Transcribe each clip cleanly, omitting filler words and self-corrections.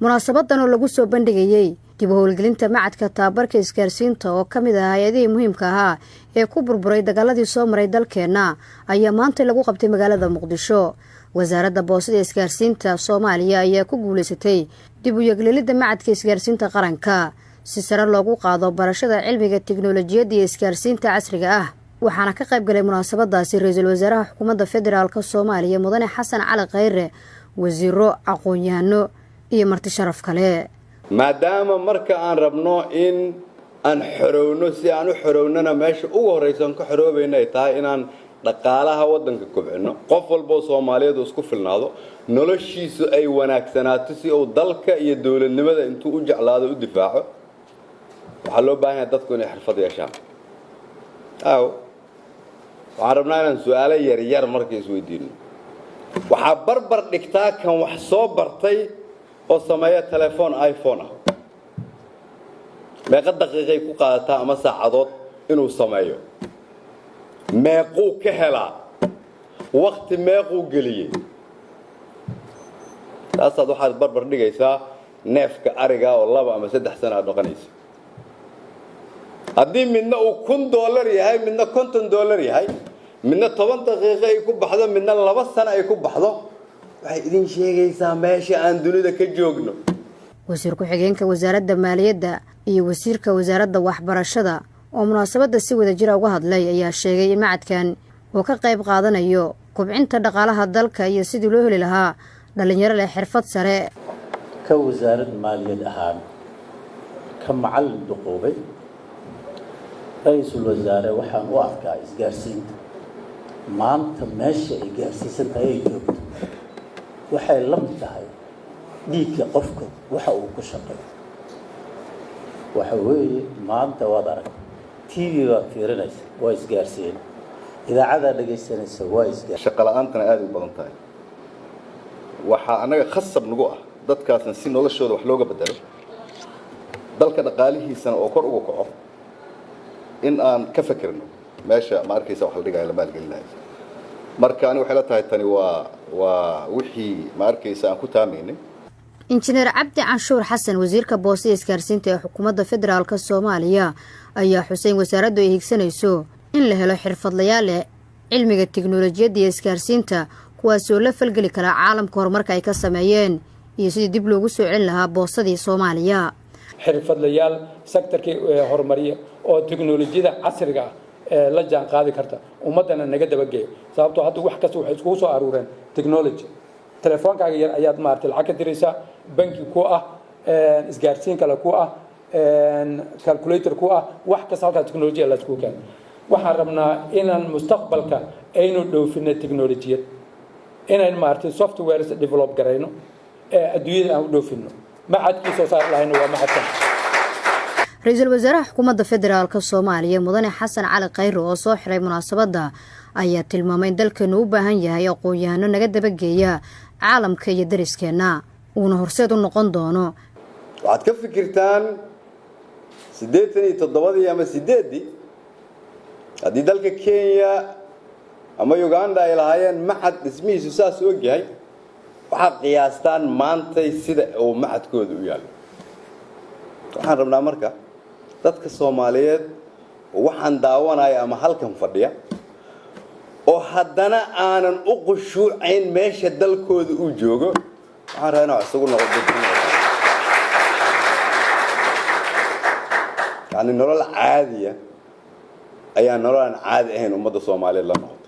munaasabadan oo lagu soo bandhigayay dib u howlgelinta macadka tababarka isgaarsiinta oo ka mid ah hay'adihii muhiimka ahaa ee ku burburay dagaaladii soo maray dalkeena ayaa maanta lagu qabtay magaalada Muqdisho. wasaaradda boosada isgaarsiinta Soomaaliya ayaa ku guuleysatay dib u yeglelidda macadka isgaarsiinta qaranka si sare loogu qaado barashada cilmiga tiknoolajiyadda iyo isgaarsiinta casriga ah. waxaana ka qayb galay munaasabadaasi ra'iisul wasaaraha xukuumadda federaalka Soomaaliya Mudane Xasan Cali Khayre, wasiiro, aqoon-yahano iyo marti sharaf kale. maadaama marka aan rabno in aan xorowno si aan u xorownana meesha ugu horeysan ka xoroobayna ay tahay inaan dhaqaalaha wadanka kobcino, qof walba Soomaaliyeed isku filnaado, noloshiisu ay wanaagsanaato si uu dalka iyo dawladnimada intuu u jeclaado u difaaco. waxa loo baahan yahay dadku inay xirfad yeeshaan. waxaan rabnaa inaan su'aalo yar markii isweydiino. waxaa barbar dhigtaa kan wax soo bartay oo sameeya telefoon iPhone ah. meeqa daqiiqay ku qaadataa ama saacadood inuu sameeyo? meequu ka helaa? waqti meequu geliyay? taasaad waxaad barbar dhigaysaa neefka ariga oo 2 ama 3 sano aad dhaqanaysa. haddii midna uu $1,000 yahay, midna $50 yahay, midna 10 daqiiqo ay ku baxdo, midna 2 sano ay ku baxdo, waxay idin sheegaysaa meesha aan dunida ka joogno. wasiir ku-xigeenka wasaaradda maaliyadda iyo wasiirka wasaaradda waxbarashada oo munaasabada si wada jir uga hadlay ayaa sheegay in macadkan uu ka qayb qaadanayo kobcinta dhaqaalaha dalka iyo sidii loo heli lahaa dhalinyaro leh xirfad sare. ka wasaaradda maaliyadda ahaan ka macallin duqoobay ra'iisul wasaare waxaan u arkaa isgaarsiinta maanta meesha ay gaarsiisan tahay ay joogto waxay la mid tahay dhiigga qofka waxa uu ku shaqeeyo. waxa weeye maanta waad aragtay TV baad fiirinaysa waa isgaarsiin, idaacada dhageysanaysa waa isgaarsiin. shaqo la'aantana aad u badan tahay. waxa anaga khasab nagu ah dadkaasna si noloshooda wax looga bedelo, dalka dhaqaalihiisana oo kor ugu kaco, in aan ka fikirno meesha ma arkaysa wax la dhigayo la maalgelinayo. marka aniga waxay la tahay tani waa wixii ma arkaysa aan ku taamaynay. injineer Cabdi Canshuur Xasan, wasiirka boosada isgaarsiinta ee xukuumadda federaalka Soomaaliya, ayaa xuseen wasaaraddu ay higsanayso in la helo xirfadlayaal leh cilmiga tiknoolajiyadda iyo isgaarsiinta kuwaas oo la falgeli kara caalamka horumarka ay ka sameeyeen iyo sidii dib loogu soo celin lahaa boosadii Soomaaliya. xirfadlayaal sektorkii horumariya oo tiknoolajiyada casriga ah la jaan qaadi karta ummadana naga dabageeyo. sababtoo hadda wax kasta waxay isku soo aruureen technology. telefoonkaaga yar ayaad maartay lacag ka diraysaa, banki ku ah, isgaarsiin kale ku ah, calculator ku ah, wax kasta halka technology la isku keenay. waxaan rabnaa inaan mustaqbalka aynu dhoofino technology, inaan maartay software develop gareyno adduunyada aan u dhoofino. macadkii soo saar lahayna waa macadkan. ra'iisul wasaaraha xukuumadda federaalka Soomaaliya Mudane Xasan Cali Khayre oo soo xiray munaasabada ayaa tilmaamay in dalkeenu u baahan yahay aqoon-yahano naga dabageeya caalamka iyo dariskeena uuna horseed u noqon doono. waxaad ka fikirtaan 87 ama 8 haddii dalka Kenya ama Uganda ay lahaayeen macad dhismihiisu saas u yahay, waxaad qiyaastaan maantay sida uu macadkooda u yaalo. waxaan rabnaa marka dadka Soomaaliyeed waxaan daawanaya ama halkan fadhiya oo haddana aanan u qushuucayn meesha dalkooda uu joogo, waxaan rabaa inaan isugu noqdo yani nolol caadiya ayaa nolol aan caadi ahayn ummadda Soomaaliyeed la noqdo.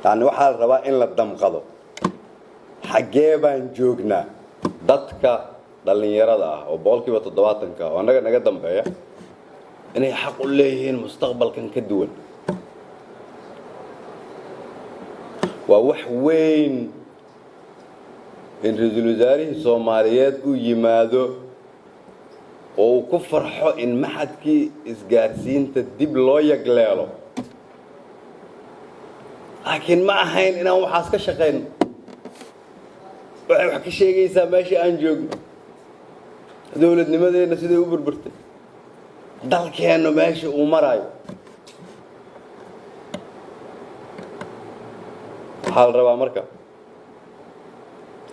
yani waxaa la rabaa in la damqado xaggee baan joognaa. dadka dhalinyarada ah oo 70% oo anaga naga dambeeya inay xaq u leeyihiin mustaqbalkan ka duwan. waa wax weyn in ra'iisul wasaarihii Soomaaliyeed uu yimaado oo ku farxo in maxadkii isgaarsiinta dib loo yagleelo. laakiin ma ahayn inaan waxaas ka shaqeyno. waxay wax ka sheegaysaa meesha aan joogno, dawladnimadeena sidii u burburtay, dalkeena meesha uu marayo. waxaa la rabaa marka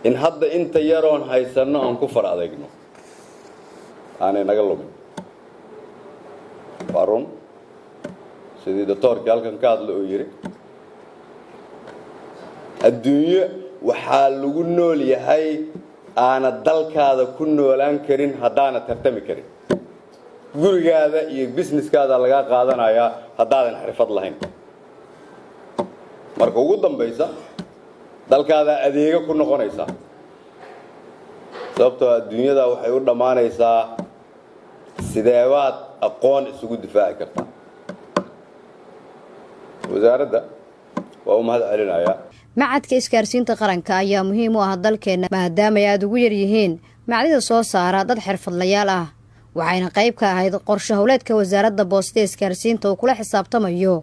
in hadda inta yaroon haysanno aan ku far adeegno aanay naga lumin waa run sidii doctorkii halkan ka hadla oo yidhi adduunyo waxaa lagu nool yahay aana dalkaada ku noolaan karin haddaana tartami karin gurigaada iyo businesskaada lagaa qaadanayaa haddaadan xirfad lahayn marka ugu dambaysa dalkaada adeega ku noqonaysaa sababtoo adduunyada waxay u dhammaanaysaa sideebaad aqoon isugu difaaci kartaa wasaaradda waa u mahad celinayaa macadka isgaarsiinta qaranka ayaa muhiim u ah dalkeena maadaama ay aada ugu yar yihiin macdida soo saara dad xirfadlayaal ah waxayna qayb ka ahayd qorshe howleedka wasaaradda boostada isgaarsiinta oo kula xisaabtamayo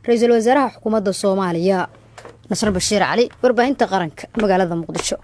ra-iisul wasaaraha xukuumadda Soomaaliya Nasr Bashiir Cali warbaahinta qaranka magaalada Muqdisho.